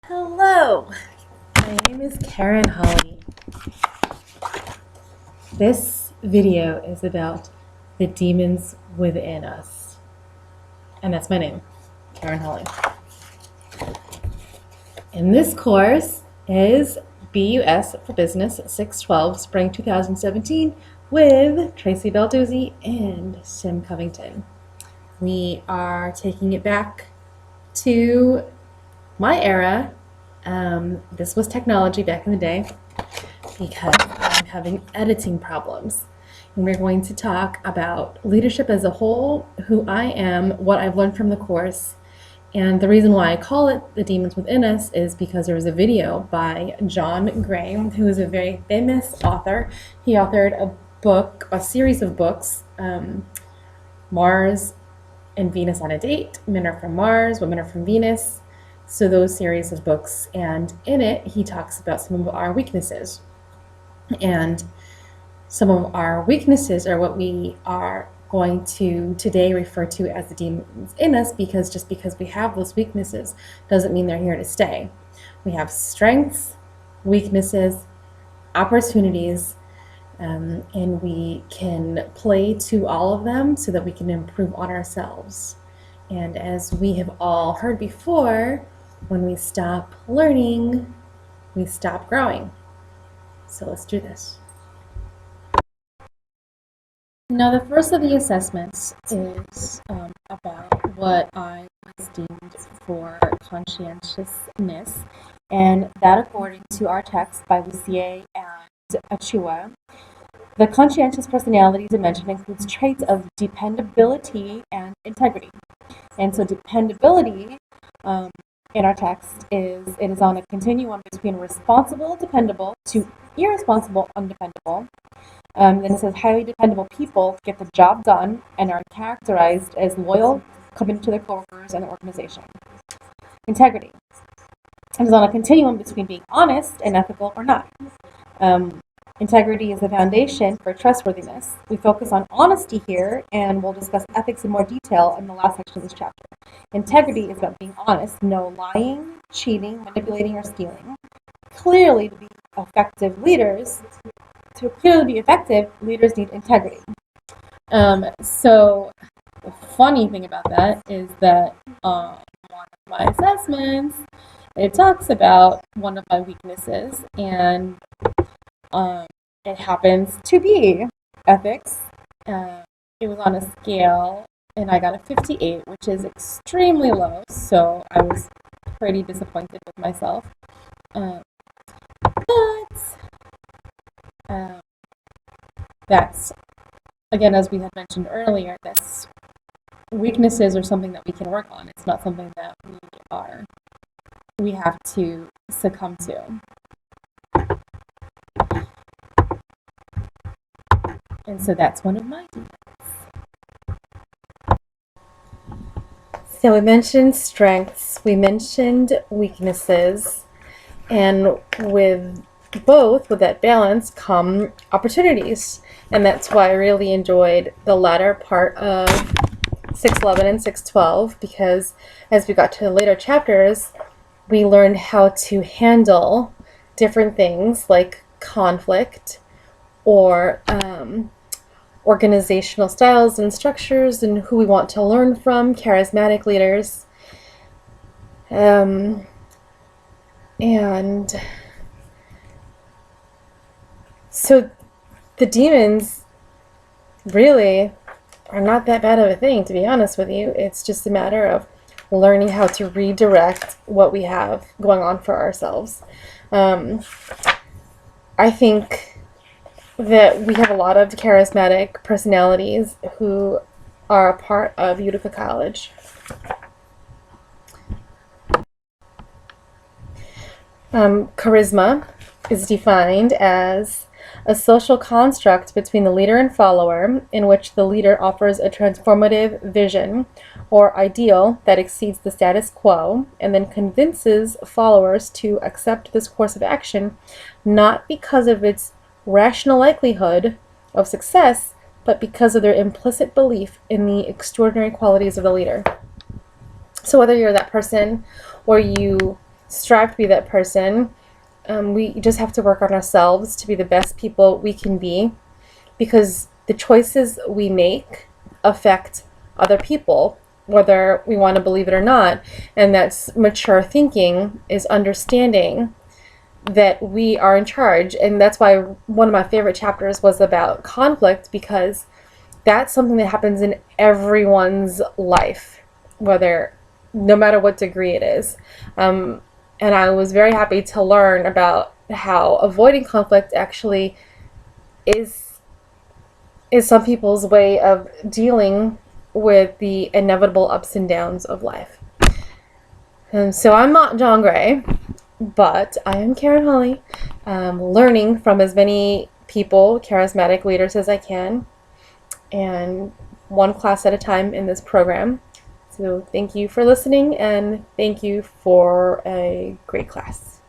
Hello, my name is Karen Holly. This video is about the demons within us. And that's my name, Karen Holly. And this course is BUS for Business 612, Spring 2017, with Tracy Balduzzi and Sim Covington. We are taking it back to my era. This was technology back in the day because I'm having editing problems. And we're going to talk about leadership as a whole, who I am, what I've learned from the course. And the reason why I call it The Demons Within Us is because there was a video by John Gray, who is a very famous author. He authored a series of books, Mars and Venus on a Date, Men Are From Mars, Women Are From Venus. So those series of books, and in it he talks about some of our weaknesses. And some of our weaknesses are what we are going to today refer to as the demons in us, because just because we have those weaknesses doesn't mean they're here to stay. We have strengths, weaknesses, opportunities, and we can play to all of them so that we can improve on ourselves. And as we have all heard before, when we stop learning, we stop growing. So let's do this. Now, the first of the assessments is about what I was deemed for conscientiousness, and that, according to our text by Lucier and Achua, the conscientious personality dimension includes traits of dependability and integrity. And so dependability in our text is on a continuum between responsible, dependable, to irresponsible, undependable. Then it says highly dependable people get the job done and are characterized as loyal, committed to their coworkers and the organization. Integrity is on a continuum between being honest and ethical or not. Integrity is the foundation for trustworthiness. We focus on honesty here, and we'll discuss ethics in more detail in the last section of this chapter. Integrity is about being honest, no lying, cheating, manipulating, or stealing. Clearly, to be effective leaders, leaders need integrity. So the funny thing about that is that one of my assessments, it talks about one of my weaknesses, and it happens to be ethics. It was on a scale, and I got a 58, which is extremely low, so I was pretty disappointed with myself. That's, again, as we had mentioned earlier, that's weaknesses are something that we can work on. It's not something that we have to succumb to. And so that's one of my demons. So we mentioned strengths, we mentioned weaknesses, and with that balance come opportunities. And that's why I really enjoyed the latter part of 611 and 612, because as we got to the later chapters, we learned how to handle different things like conflict or organizational styles and structures, and who we want to learn from, charismatic leaders. And so the demons really are not that bad of a thing, to be honest with you. It's just a matter of learning how to redirect what we have going on for ourselves. I think that we have a lot of charismatic personalities who are a part of Utica College. Charisma is defined as a social construct between the leader and follower, in which the leader offers a transformative vision or ideal that exceeds the status quo, and then convinces followers to accept this course of action, not because of its rational likelihood of success, but because of their implicit belief in the extraordinary qualities of the leader. So whether you're that person or you strive to be that person. We just have to work on ourselves to be the best people we can be, because the choices we make affect other people, whether we want to believe it or not. And that's mature thinking, is understanding that we are in charge. And that's why one of my favorite chapters was about conflict, because that's something that happens in everyone's life, whether, no matter what degree it is. And I was very happy to learn about how avoiding conflict actually is some people's way of dealing with the inevitable ups and downs of life. And so I'm not John Gray, but I am Karen Holly, learning from as many people, charismatic leaders, as I can, and one class at a time in this program. So thank you for listening, and thank you for a great class.